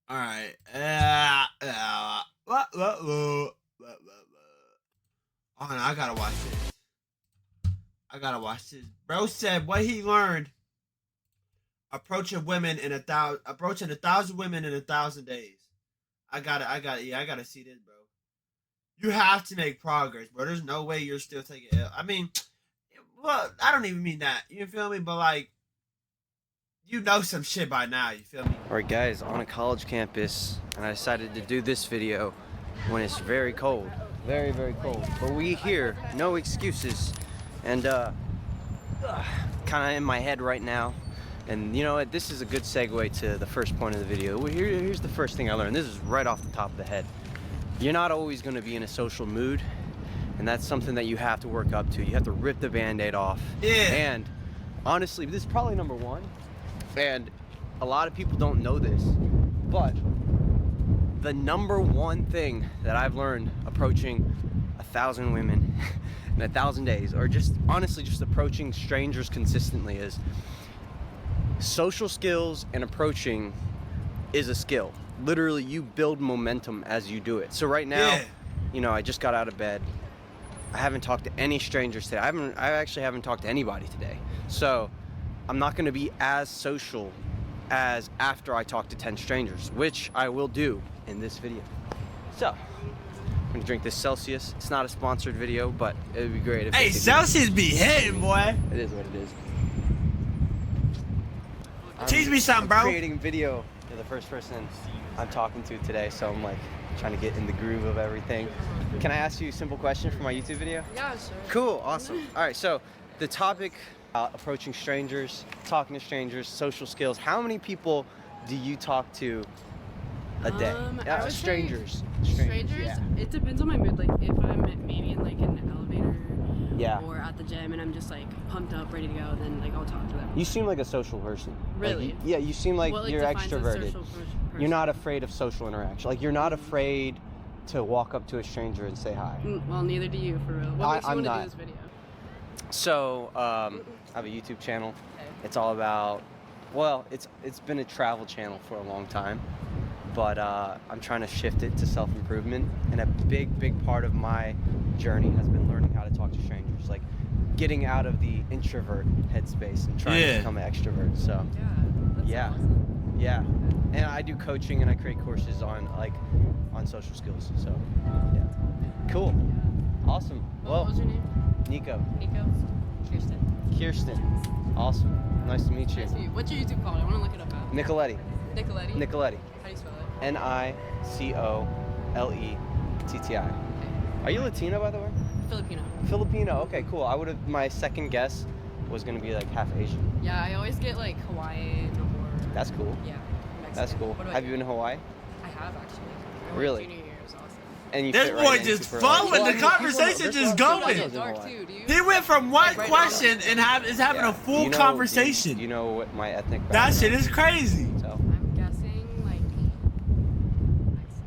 All right. Oh, no, I gotta watch this. Bro said what he learned approaching a thousand women in 1,000 days. I gotta see this, bro. You have to make progress, bro. There's no way you're still taking L. I mean, well, I don't even mean that. You feel me? But like, you know some shit by now. You feel me? Alright guys, on a college campus, and I decided to do this video when it's very cold. Very, very cold. But we here, no excuses. And kinda in my head right now. And you know what, this is a good segue to the first point of the video. Here's the first thing I learned. This is right off the top of the head. You're not always gonna be in a social mood, and that's something that you have to work up to. You have to rip the band-aid off. Yeah. And honestly, this is probably number one. And a lot of people don't know this, but the number one thing that I've learned approaching 1,000 women in 1,000 days, or just honestly just approaching strangers consistently, is social skills. And approaching is a skill. Literally, you build momentum as you do it. So right now, you know, I just got out of bed. I haven't talked to any strangers today. I actually haven't talked to anybody today. So I'm not gonna be as social as after I talk to 10 strangers, which I will do in this video. So, I'm gonna drink this Celsius. It's not a sponsored video, but it would be great if Hey, Celsius be hitting, boy. It is what it is. Teach me something, bro. I'm creating a video. You're the first person I'm talking to today, so I'm like trying to get in the groove of everything. Can I ask you a simple question for my YouTube video? Yeah, sure. Cool, awesome. All right, so the topic, approaching strangers, talking to strangers, social skills. How many people do you talk to a day? I would say strangers. Strangers? Yeah. It depends on my mood. Like if I'm maybe in like an elevator Yeah. or at the gym and I'm just like pumped up, ready to go, then like I'll talk to them. You seem like a social person. Really? Like, yeah, you seem like What, you're defines a extroverted. social person? You're not afraid of social interaction. Like you're not afraid to walk up to a stranger and say hi. Well, neither do you, for real. What makes you I'm want to not. do this video? So, I have a YouTube channel. Okay. It's all about, well, it's been a travel channel for a long time, but I'm trying to shift it to self-improvement. And a big part of my journey has been learning how to talk to strangers, like getting out of the introvert headspace and trying to become an extrovert. So, Yeah. That's awesome. yeah. And I do coaching and I create courses on social skills. So, yeah. Cool. Awesome. What was your name? Nico. Nico? Kirsten. Awesome. Nice to meet you. Nice to meet you. What's your YouTube called? I want to look it up now. Nicoletti. Nicoletti? Nicoletti. How do you spell it? Nicoletti. Are you Latino, by the way? Filipino. Filipino. Okay, cool. My second guess was gonna be like half Asian. Yeah, I always get like Hawaiian or... That's cool. Yeah. Mexican. That's cool. What about Have you been to Hawaii? I have actually. I went Really? Junior year, it was awesome. And you This fit boy right in just super flowing. well. The People know- conversation there's just a lot of going. Filipinos in Dark Hawaii. too, do you? He went from one Like, right question and is having Yeah. a full Do you know- conversation. Do you know what my ethnic That background shit is crazy. So, I'm guessing like Mexican.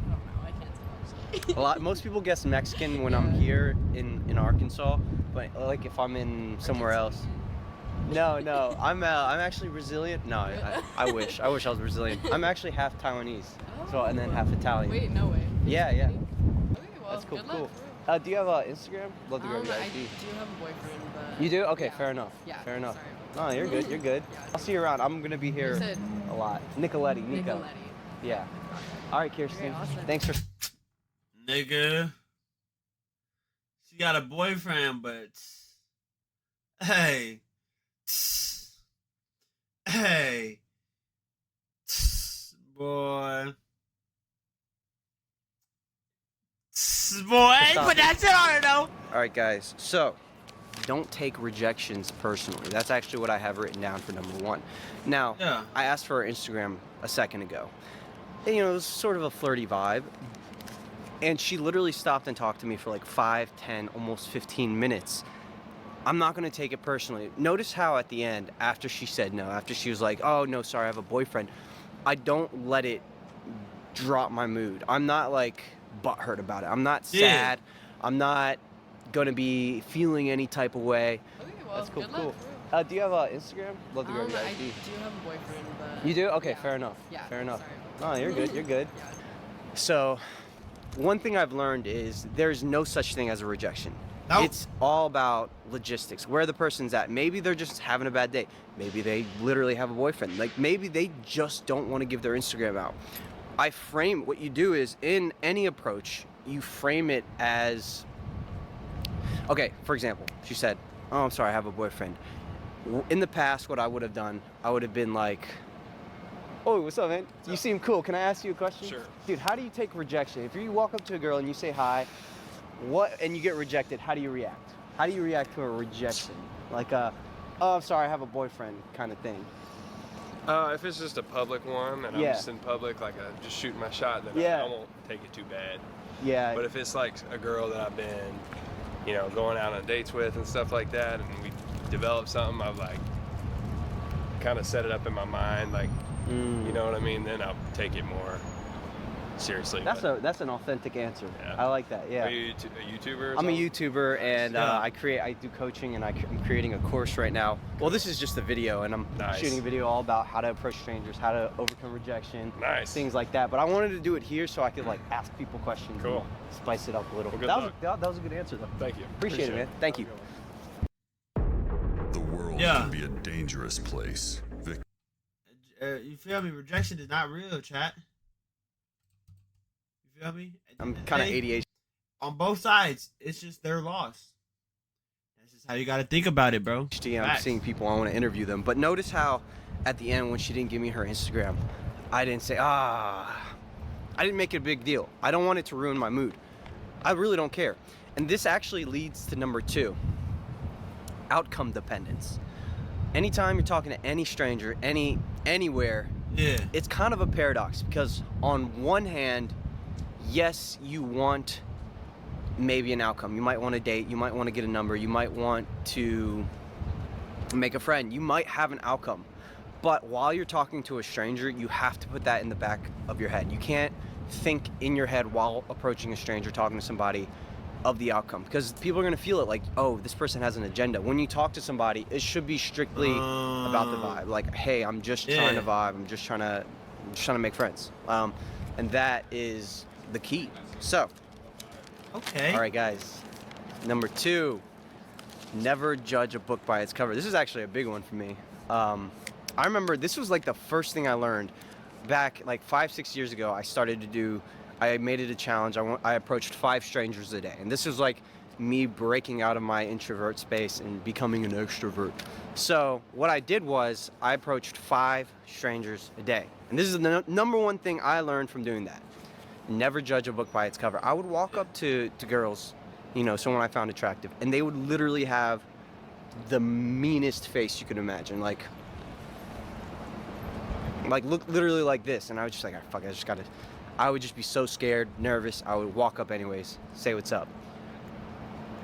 I don't know. I can't tell actually. most people guess Mexican when I'm here in Arkansas, but like if I'm in somewhere else. No, I'm actually Brazilian. No, I wish I was Brazilian. I'm actually half Taiwanese, so and then half Italian. Wait, no way. Yeah. Okay, well, That's cool. good luck, Cool. for real. Do you have Instagram? Love to grab your I ID. do have a boyfriend, but... You do? Okay, yeah. fair enough. Yeah, Fair enough. sorry. No, you're good. You're good. Yeah. I'll see you around. I'm gonna be here You said a lot. Nicoletti. Nico. Nicoletti. Yeah. All right, Kirsten. Okay, awesome. Thanks for. Nigga. She got a boyfriend, but hey. Hey. Boy. Boy, hey, put that shit on her though. All right, guys. So, don't take rejections personally. That's actually what I have written down for number one. Now, Yeah. I asked for her Instagram a second ago. And, you know, it was sort of a flirty vibe. And she literally stopped and talked to me for like 5, 10, almost 15 minutes. I'm not going to take it personally. Notice how at the end, after she said no, after she was like, oh, no, sorry, I have a boyfriend, I don't let it drop my mood. I'm not like butthurt about it. I'm not sad. I'm not going to be feeling any type of way. Okay, well, That's cool, good luck, cool. for real. Do you have Instagram? Love to grab your I ID. do have a boyfriend, but... You do? Okay, yeah. fair enough. Yeah, Fair enough. sorry about No, you're good. You're good. So, one thing I've learned is there's no such thing as a rejection. Nope. It's all about logistics, where the person's at. Maybe they're just having a bad day. Maybe they literally have a boyfriend. Like, maybe they just don't want to give their Instagram out. I frame, what you do is, in any approach, you frame it as, okay, for example, she said, oh, I'm sorry, I have a boyfriend. In the past, what I would have done, I would have been like, oh, what's up, man? You seem cool. Can I ask you a question? Sure. Dude, how do you take rejection? If you walk up to a girl and you say hi, and you get rejected, how do you react? How do you react to a rejection? Like a, oh, I'm sorry, I have a boyfriend kind of thing. If it's just a public one and I'm Yeah. just in public, like just shooting my shot, then Yeah. I won't take it too bad. Yeah. But if it's like a girl that I've been, you know, going out on dates with and stuff like that, and we develop something, I've like kind of set it up in my mind, like, you know what I mean? Then I'll take it more seriously. That's an authentic answer. Yeah. I like that. Yeah. Are you a YouTuber? Or I'm a something? YouTuber, and Yeah. I do coaching, and I'm creating a course right now. Well, this is just a video, and I'm Nice. shooting a video all about how to approach strangers, how to overcome rejection, Nice. things like that. But I wanted to do it here so I could like ask people questions, Cool. and spice it up a little. Well, good that was a good answer though. Thank you. Appreciate it, man. Thank you. The world Yeah. can be a dangerous place. You feel me? Rejection is not real, chat. You feel me? At the I'm end of the kind of day, ADHD. on both sides. It's just their loss. That's just how you got to think about it, bro. I'm Facts. seeing people, I want to interview them. But notice how at the end when she didn't give me her Instagram, I didn't say, I didn't make it a big deal. I don't want it to ruin my mood. I really don't care. And this actually leads to number 2, outcome dependence. Anytime you're talking to any stranger, anywhere, Yeah. it's kind of a paradox because on one hand, yes, you want maybe an outcome. You might want to date, you might want to get a number, you might want to make a friend, you might have an outcome. But while you're talking to a stranger, you have to put that in the back of your head. You can't think in your head while approaching a stranger, talking to somebody, of the outcome, because people are going to feel it like, oh, this person has an agenda. When you talk to somebody, it should be strictly about the vibe. Like, hey, I'm just trying to vibe. I'm just trying to make friends. And that is the key. So, Okay. all right, guys. Number 2, never judge a book by its cover. This is actually a big one for me. I remember this was like the first thing I learned back like 5-6 years ago. I made it a challenge. I approached 5 strangers a day. And this was like me breaking out of my introvert space and becoming an extrovert. So what I did was I approached 5 strangers a day. And this is the number 1 thing I learned from doing that. Never judge a book by its cover. I would walk up to girls, you know, someone I found attractive, and they would literally have the meanest face you could imagine. Like look literally like this. And I was just like, oh, fuck, I would just be so scared, nervous. I would walk up anyways, say what's up.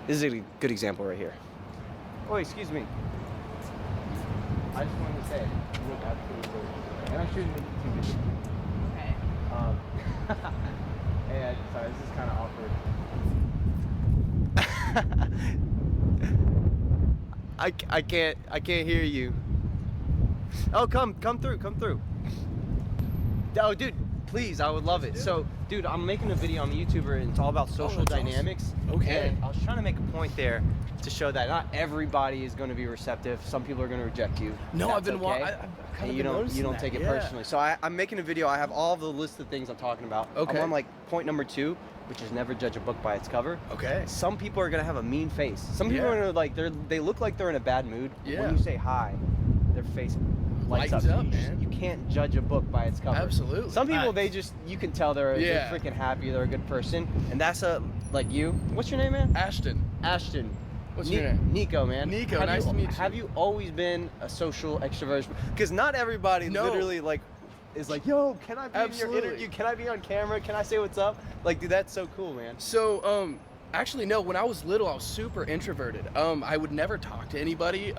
This is a good example right here. Oh, excuse me. I just wanted to say, you look absolutely gorgeous. And I'm shooting the YouTube video. Okay. And sorry, this is kind of awkward. I can't hear you. Oh, come through. Oh, dude. Please, I would love it. So, dude, I'm making a video. I'm a YouTuber, and it's all about social dynamics. Awesome. Okay. And I was trying to make a point there to show that not everybody is going to be receptive. Some people are going to reject you. No, That's I've been okay. I've kind of You been don't noticing that. take it Yeah. personally. So I'm making a video. I have all the list of things I'm talking about. Okay. I'm on like point number 2, which is never judge a book by its cover. Okay. Some people are gonna have a mean face. Some people Yeah. are gonna like they look like they're in a bad mood. Yeah. When you say hi, their face lights Lights up. up, man. You can't judge a book by its cover. Absolutely. Some people Facts. you can tell they're Yeah. freaking happy. They're a good person, and that's like you. What's your name, man? Ashton. Ashton. What's your name? Nico, man. Nico, Have nice you, to meet you. Have you always been a social extrovert? Because not everybody No. literally like is like, yo, can I be in Absolutely. your interview? Can I be on camera? Can I say what's up? Like, dude, that's so cool, man. So, actually, no. When I was little, I was super introverted. I would never talk to anybody.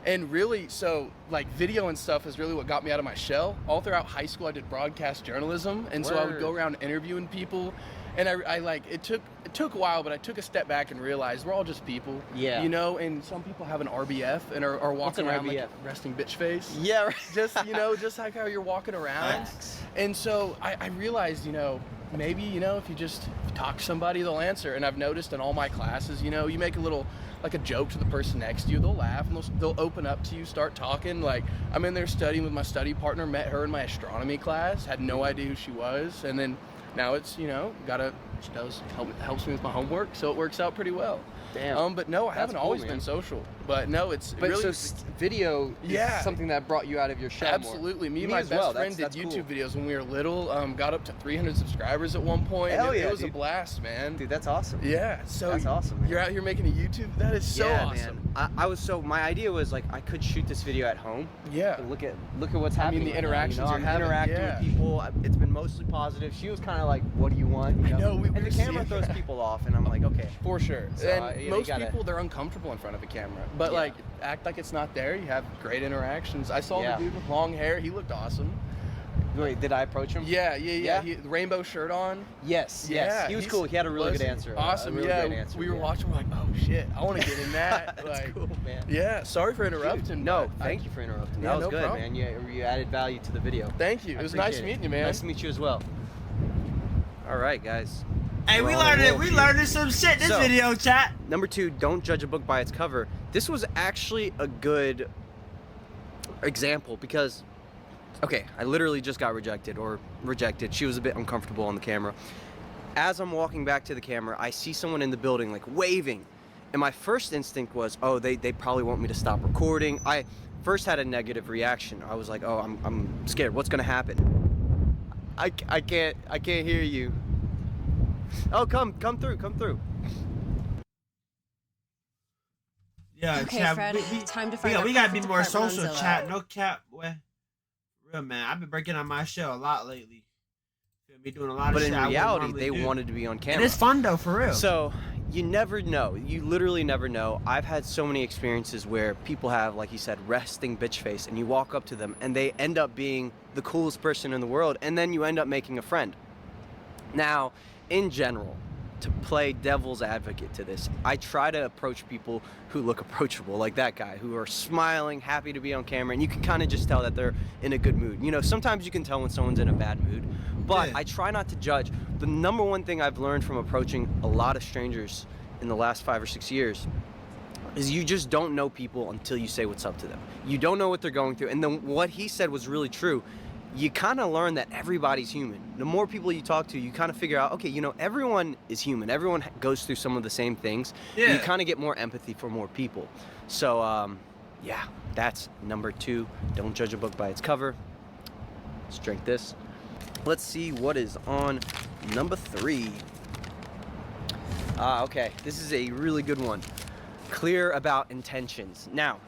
And really, so like video and stuff is really what got me out of my shell. All throughout high school, I did broadcast journalism, and so I would go around interviewing people. And I like, it took a while, but I took a step back and realized we're all just people. Yeah. You know, and some people have an RBF and are walking around like resting bitch face. Yeah, right. Just, you know, just like how you're walking around. And so I realized, you know, maybe, you know, if you talk to somebody, they'll answer. And I've noticed in all my classes, you know, you make a little, like a joke to the person next to you, they'll laugh and they'll open up to you, start talking. Like, I'm in there studying with my study partner, met her in my astronomy class, had no idea who she was. And then now it's, you know, she helps me with my homework, so it works out pretty well. Damn. But no, I haven't always man. been social. But no, it's But really so video is something that brought you out of your shell absolutely. more. Me and my as best well. friend That's did cool. YouTube videos when we were little. Got up to 300 subscribers at one point. Hell and yeah, it was dude. a blast, man. Dude, that's awesome. Yeah, so That's awesome, man. You're out here making a YouTube. That is so yeah, awesome. Man. My idea was like I could shoot this video at home. Yeah. And look at what's happening. the right now, interactions you know? you're I'm having, interacting yeah. with people. It's been mostly positive. She was kind of like, "What do you want?" You know? I know, we and were the camera seeing throws that. people off, and I'm like, okay. For sure. So, And you most gotta- people, they're uncomfortable in front of a camera. But Yeah. like, act like it's not there. You have great interactions. I saw Yeah. the dude with long hair. He looked awesome. Wait, did I approach him? Yeah. Yeah? He, the rainbow shirt on. Yes. Yeah, He was he's- cool. He had a really was good he? answer. Awesome. A really yeah. good answer. We were yeah. watching. We're like, oh shit, I want to get in that. That's like, cool, man. Yeah. Sorry for interrupting. No, but thank you for interrupting. Yeah, That was no good, problem. man. You added value to the video. Thank you. I It was nice appreciate meeting you, man. Nice to meet you as well. All right, guys. Hey, We're we on a roll learning here. some shit in this So- video, chat. Number 2, don't judge a book by its cover. This was actually a good example because, okay, I literally just got rejected. She was a bit uncomfortable on the camera. As I'm walking back to the camera, I see someone in the building like waving. And my first instinct was, oh, they probably want me to stop recording. I first had a negative reaction. I was like, oh, I'm scared. What's gonna happen? I can't hear you. Oh, come through. Yeah, Okay, chat. Fred, time to find we our gotta be perfect more department on social, Zillow. chat. No cap, boy. Real man, I've been breaking on my show a lot lately. Feel me, doing a lot But of in shit I wouldn't reality, normally they do. wanted to be on And camera. it's fun though, for real. So you never know. You literally never know. I've had so many experiences where people have, like you said, resting bitch face, and you walk up to them and they end up being the coolest person in the world, and then you end up making a friend. Now, in general, to play devil's advocate to this, I try to approach people who look approachable, like that guy, who are smiling, happy to be on camera, and you can kind of just tell that they're in a good mood. You know, sometimes you can tell when someone's in a bad mood, but Yeah. I try not to judge. The number one thing I've learned from approaching a lot of strangers in the last 5 or 6 years is you just don't know people until you say what's up to them. You don't know what they're going through. And then what he said was really true. You kind of learn that everybody's human. The more people you talk to, you kind of figure out, okay, you know, everyone is human. Everyone goes through some of the same things. Yeah. You kind of get more empathy for more people. So, yeah, that's number 2. Don't judge a book by its cover. Let's drink this. Let's see what is on number 3. Okay, this is a really good one. Clear about intentions. Now,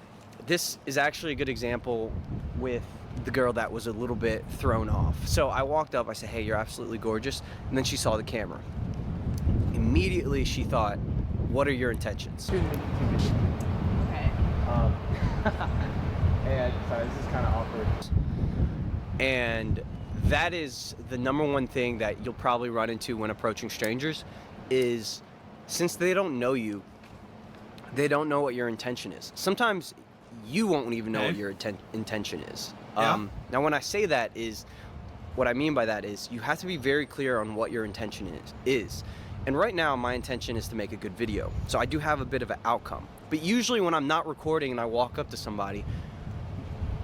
this is actually a good example with the girl that was a little bit thrown off. So I walked up, I said, hey, you're absolutely gorgeous. And then she saw the camera. Immediately she thought, what are your intentions? Okay. Hey, sorry, this is kind of awkward. And that is the number one thing that you'll probably run into when approaching strangers is, since they don't know you, they don't know what your intention is. Sometimes you won't even know what your intention is. Yeah. Now, when I say that is, what I mean by that is you have to be very clear on what your intention is. And right now, my intention is to make a good video. So I do have a bit of an outcome. But usually when I'm not recording and I walk up to somebody,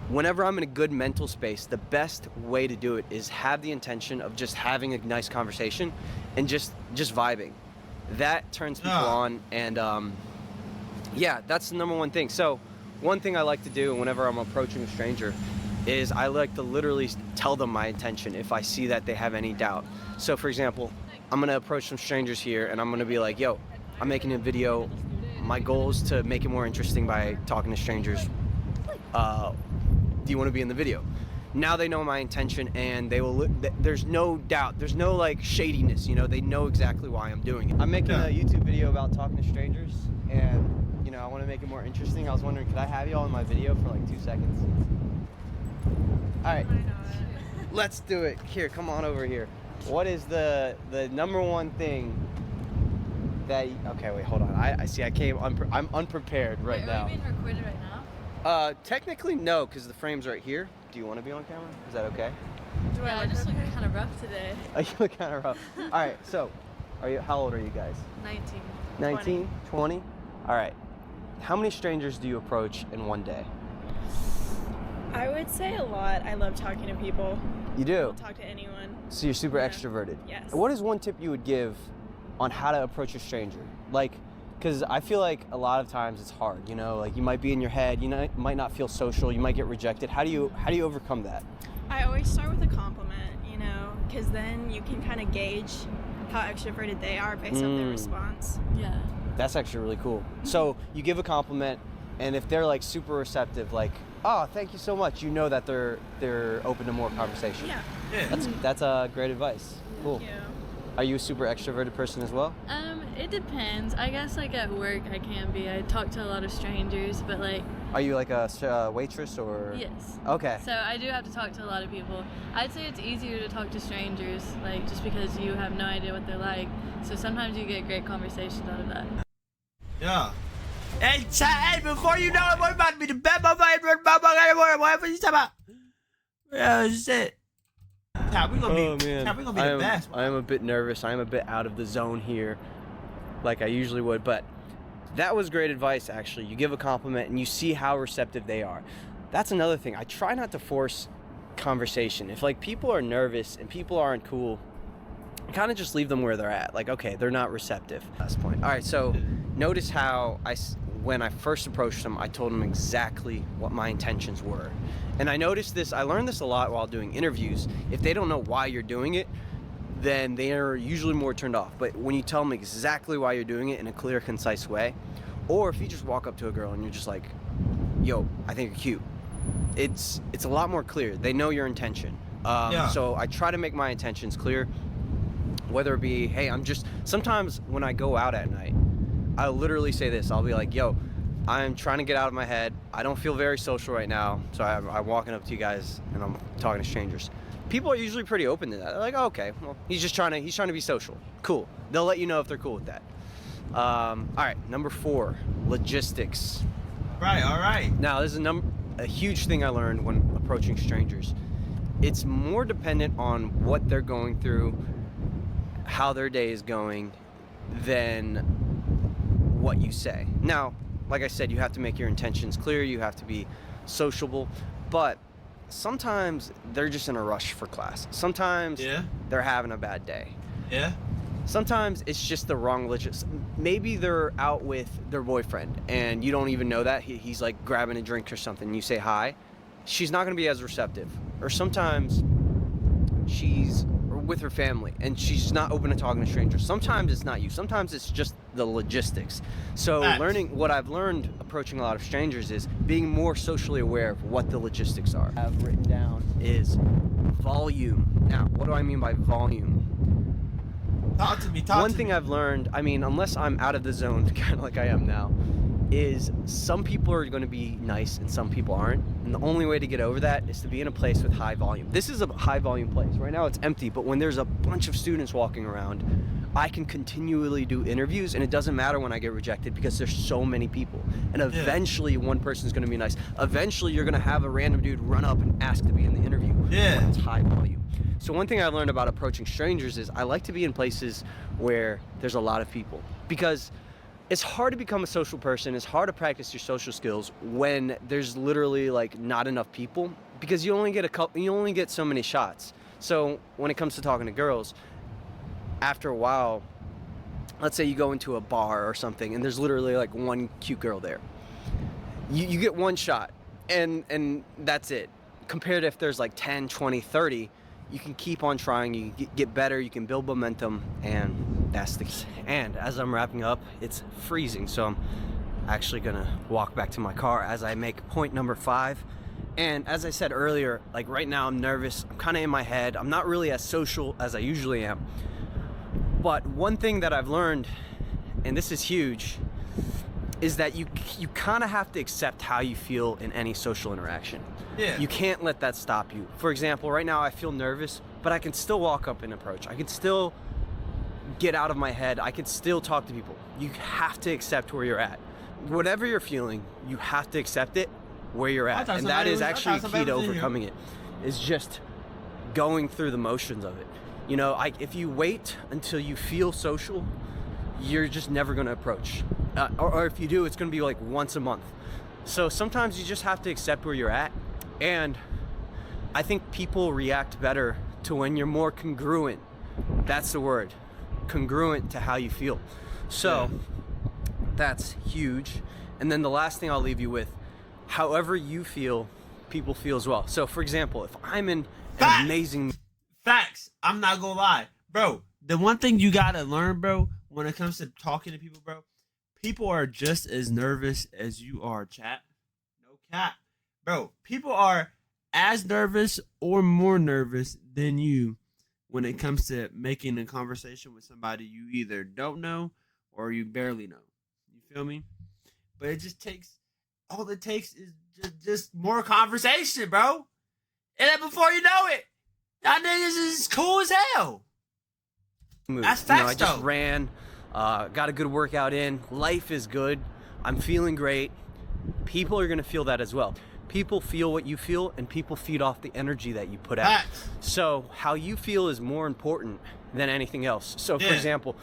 whenever I'm in a good mental space, the best way to do it is have the intention of just having a nice conversation and just vibing. That turns people on, and yeah, that's the number one thing. So one thing I like to do whenever I'm approaching a stranger is I like to literally tell them my intention if I see that they have any doubt. So for example, I'm gonna approach some strangers here and I'm gonna be like, yo, I'm making a video. My goal is to make it more interesting by talking to strangers. Do you want to be in the video? Now they know my intention, and they will. There's no doubt. There's no like shadiness. You know, they know exactly why I'm doing it. I'm making a YouTube video about talking to strangers, and you know, I want to make it more interesting. I was wondering, could I have you all in my video for like 2 seconds? All right, let's do it. Here, come on over here. What is the number one thing that? Okay, wait, hold on. I see. I'm unprepared right now. Are you being recorded right now? Technically no, because the frame's right here. Do you want to be on camera? Is that okay? Yeah, I just look kind of rough today. You look kind of rough. All right, so, how old are you guys? 19. 19, 20? All right. How many strangers do you approach in one day? I would say a lot. I love talking to people. You do? I'll talk to anyone. So you're super Yeah. extroverted. Yes. What is one tip you would give on how to approach a stranger? Like, because I feel like a lot of times it's hard, you know, like you might be in your head, you know, might not feel social, you might get rejected. How do you overcome that? I always start with a compliment, you know, because then you can kind of gauge how extroverted they are based on their response. Yeah. That's actually really cool. So you give a compliment, and if they're like super receptive, like, oh, thank you so much, you know that they're open to more conversation. Yeah. Yeah. That's great advice. Cool. Thank you. Are you a super extroverted person as well? It depends. I guess like at work I can be. I talk to a lot of strangers, but like Are you like a waitress or? yes. Okay. So I do have to talk to a lot of people. I'd say it's easier to talk to strangers, like just because you have no idea what they're like. So sometimes you get great conversations out of that. Yeah. Hey, hey, before you know it, we're about to be the best motherfucker. Whatever you talking about? Yeah, shit. Tab, we gonna be, Tab, we gonna be the best. I am a bit nervous. I am a bit out of the zone here, like I usually would. But that was great advice, actually. You give a compliment and you see how receptive they are. That's another thing. I try not to force conversation. If like people are nervous and people aren't cool, kind of just leave them where they're at. Like, okay, they're not receptive. Last point. All right, so notice how when I first approached them, I told them exactly what my intentions were. And I noticed this, I learned this a lot while doing interviews. If they don't know why you're doing it, then they are usually more turned off. But when you tell them exactly why you're doing it in a clear, concise way, or if you just walk up to a girl and you're just like, yo, I think you're cute, it's a lot more clear. They know your intention. So I try to make my intentions clear, whether it be, hey, sometimes when I go out at night, I'll literally say this. I'll be like, yo, I'm trying to get out of my head. I don't feel very social right now. So I'm walking up to you guys and I'm talking to strangers. People are usually pretty open to that. They're like, oh, okay, well, he's trying to be social. Cool. They'll let you know if they're cool with that. All right, number 4, logistics. Right, all right. Now, this is a huge thing I learned when approaching strangers. It's more dependent on what they're going through, how their day is going, than what you say. Now, like I said, you have to make your intentions clear, you have to be sociable, but sometimes they're just in a rush for class. Sometimes they're having a bad day. Yeah. Sometimes it's just the wrong maybe they're out with their boyfriend and you don't even know that. He's like grabbing a drink or something and you say hi. She's not going to be as receptive. Or sometimes she's with her family and she's not open to talking to strangers. Sometimes it's not you. Sometimes it's just the logistics. So what I've learned approaching a lot of strangers is being more socially aware of what the logistics are. I've written down is volume. Now, what do I mean by volume? Talk to me. One thing I've learned, I mean, unless I'm out of the zone, kind of like I am now, is some people are going to be nice and some people aren't. And the only way to get over that is to be in a place with high volume. This is a high volume place. Right now it's empty, but when there's a bunch of students walking around, I can continually do interviews and it doesn't matter when I get rejected because there's so many people. And eventually one person's going to be nice. Eventually you're going to have a random dude run up and ask to be in the interview. Yeah. It's high volume. So one thing I learned about approaching strangers is I like to be in places where there's a lot of people, because it's hard to become a social person. It's hard to practice your social skills when there's literally like not enough people, because you only get so many shots. So when it comes to talking to girls, after a while, let's say you go into a bar or something and there's literally like one cute girl there. You get one shot and that's it. Compared to if there's like 10, 20, 30, you can keep on trying, you can get better, you can build momentum, and that's the key. And as I'm wrapping up, it's freezing, so I'm actually gonna walk back to my car as I make point number 5. And as I said earlier, like right now I'm nervous, I'm kind of in my head, I'm not really as social as I usually am. But one thing that I've learned, and this is huge, is that you kind of have to accept how you feel in any social interaction. Yeah. You can't let that stop you. For example, right now I feel nervous, but I can still walk up and approach. I can still get out of my head. I can still talk to people. You have to accept where you're at. Whatever you're feeling, you have to accept it where you're at. And that is actually key to overcoming it, is just going through the motions of it. You know, if you wait until you feel social, you're just never going to approach. Or if you do, it's going to be like once a month. So sometimes you just have to accept where you're at. And I think people react better to when you're more congruent. That's the word. Congruent to how you feel. So that's huge. And then the last thing I'll leave you with, however you feel, people feel as well. So for example, if I'm in an amazing... Facts. I'm not gonna lie. Bro, the one thing you gotta learn, bro, when it comes to talking to people, bro, people are just as nervous as you are, chat. No cap. Bro, people are as nervous or more nervous than you when it comes to making a conversation with somebody you either don't know or you barely know. You feel me? But it just takes, all it takes is just more conversation, bro. And then before you know it, y'all niggas is cool as hell. That's facts, I just though. ran, got a good workout in. Life is good. I'm feeling great. People are gonna feel that as well. People feel what you feel, and people feed off the energy that you put out. Facts. So how you feel is more important than anything else. So for example,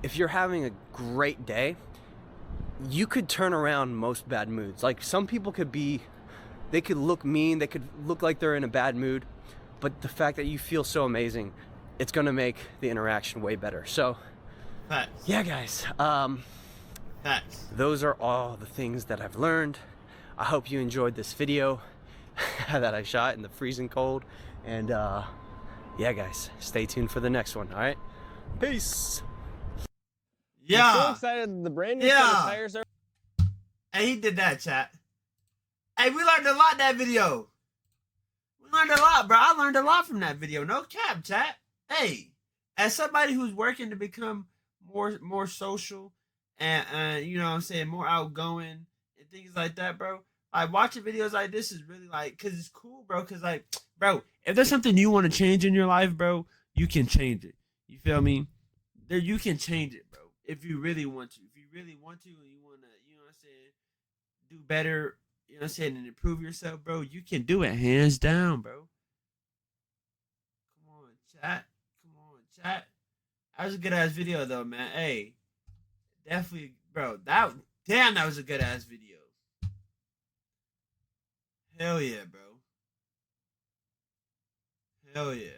if you're having a great day, you could turn around most bad moods. Like some people they could look mean, they could look like they're in a bad mood, but the fact that you feel so amazing, it's gonna make the interaction way better. So, Facts. yeah, guys, Facts. those are all the things that I've learned. I hope you enjoyed this video that I shot in the freezing cold. And yeah, guys, stay tuned for the next one, all right? Peace. Yeah. I'm so excited. The brand new set of tires are. Hey, he did that, chat. Hey, we learned a lot that video. We learned a lot, bro. I learned a lot from that video. No cap, chat. Hey, as somebody who's working to become more social and you know what I'm saying, more outgoing and things like that, bro. Like watching videos like this is really like, cause it's cool, bro. Cause like, bro, if there's something you want to change in your life, bro, you can change it. You feel me? There, you can change it, bro. If you really want to. If you really want to and you want to, you know what I'm saying, do better, you know what I'm saying, and improve yourself, bro, you can do it hands down, bro. Come on, chat. Come on, chat. That was a good ass video though, man. Hey, definitely, bro. That was a good ass video. Hell yeah, bro. Hell yeah.